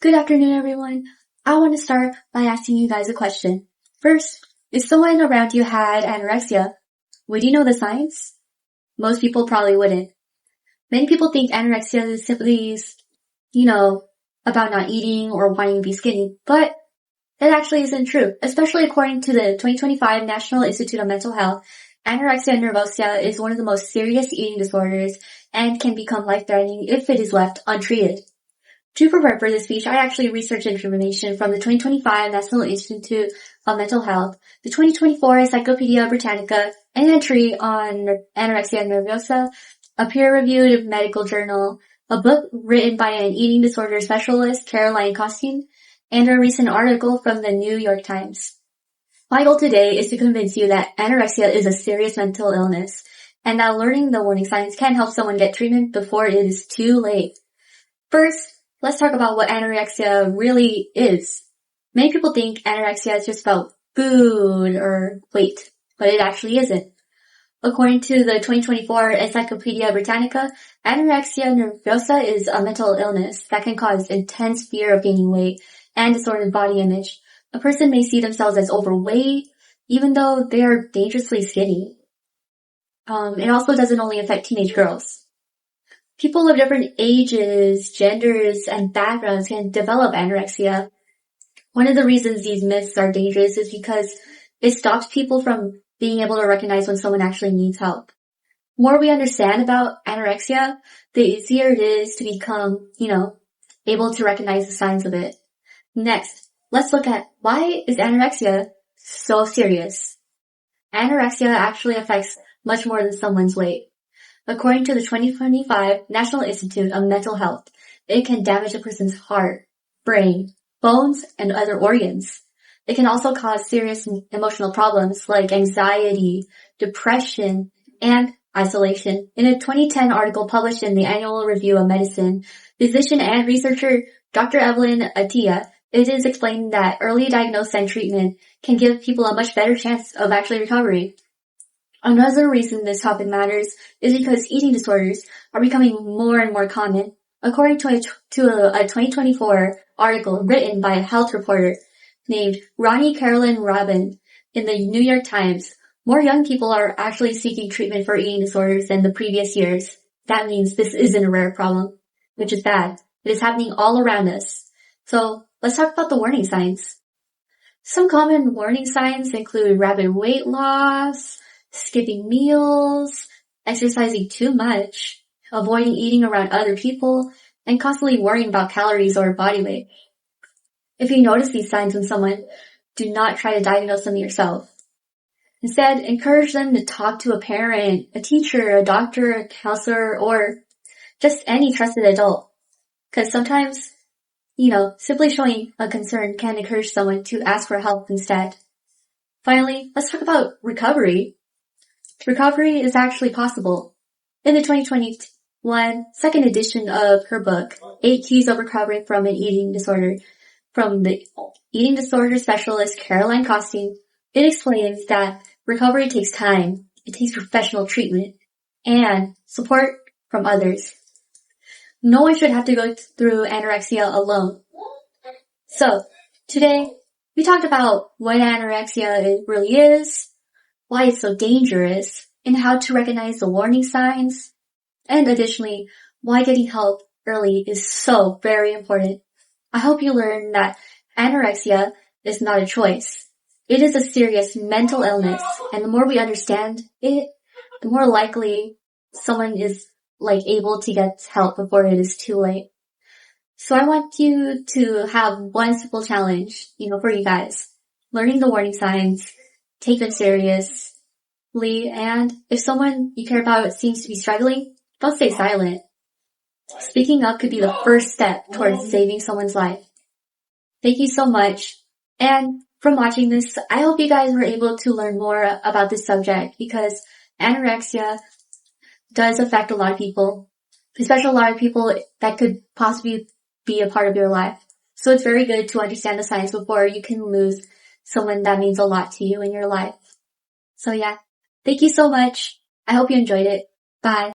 Good afternoon, everyone. I want to start by asking you guys a question. First, if someone around you had anorexia, would you know the signs? Most people probably wouldn't. Many people think anorexia is simply, about not eating or wanting to be skinny, but that actually isn't true. Especially according to the 2025 National Institute of Mental Health, anorexia nervosa is one of the most serious eating disorders and can become life-threatening if it is left untreated. To prepare for this speech, I actually researched information from the 2025 National Institute of Mental Health, the 2024 Encyclopedia Britannica, an entry on anorexia nervosa, a peer-reviewed medical journal, a book written by an eating disorder specialist, Caroline Costin, and a recent article from the New York Times. My goal today is to convince you that anorexia is a serious mental illness, and that learning the warning signs can help someone get treatment before it is too late. First, let's talk about what anorexia really is. Many people think anorexia is just about food or weight, but it actually isn't. According to the 2024 Encyclopedia Britannica, anorexia nervosa is a mental illness that can cause intense fear of gaining weight and distorted body image. A person may see themselves as overweight, even though they are dangerously skinny. It also doesn't only affect teenage girls. People of different ages, genders, and backgrounds can develop anorexia. One of the reasons these myths are dangerous is because it stops people from being able to recognize when someone actually needs help. The more we understand about anorexia, the easier it is to become, able to recognize the signs of it. Next, let's look at why is anorexia so serious. Anorexia actually affects much more than someone's weight. According to the 2025 National Institute of Mental Health, it can damage a person's heart, brain, bones, and other organs. It can also cause serious emotional problems like anxiety, depression, and isolation. In a 2010 article published in the Annual Review of Medicine, physician and researcher Dr. Evelyn Attia, it is explained that early diagnosis and treatment can give people a much better chance of actually recovery. Another reason this topic matters is because eating disorders are becoming more and more common. According to a 2024 article written by a health reporter named Ronnie Carolyn Robin in the New York Times, more young people are actually seeking treatment for eating disorders than the previous years. That means this isn't a rare problem, which is bad. It is happening all around us. So let's talk about the warning signs. Some common warning signs include rapid weight loss, skipping meals, exercising too much, avoiding eating around other people, and constantly worrying about calories or body weight. If you notice these signs in someone, do not try to diagnose them yourself. Instead, encourage them to talk to a parent, a teacher, a doctor, a counselor, or just any trusted adult. Because sometimes, simply showing a concern can encourage someone to ask for help instead. Finally, let's talk about recovery. Recovery is actually possible. In the 2021 second edition of her book, 8 Keys of Recovering from an Eating Disorder, from the eating disorder specialist Caroline Costin, it explains that recovery takes time, it takes professional treatment, and support from others. No one should have to go through anorexia alone. So, today, we talked about what anorexia really is, why it's so dangerous, and how to recognize the warning signs, and additionally, why getting help early is so very important. I hope you learned that anorexia is not a choice. It is a serious mental illness, and the more we understand it, the more likely someone is able to get help before it is too late. So I want you to have one simple challenge, for you guys. Learning the warning signs, take them seriously, and if someone you care about seems to be struggling, don't stay silent. Speaking up could be the first step towards saving someone's life. Thank you so much. And from watching this, I hope you guys were able to learn more about this subject because anorexia does affect a lot of people, especially a lot of people that could possibly be a part of your life. So it's very good to understand the signs before you can lose someone that means a lot to you in your life. So yeah, thank you so much. I hope you enjoyed it. Bye.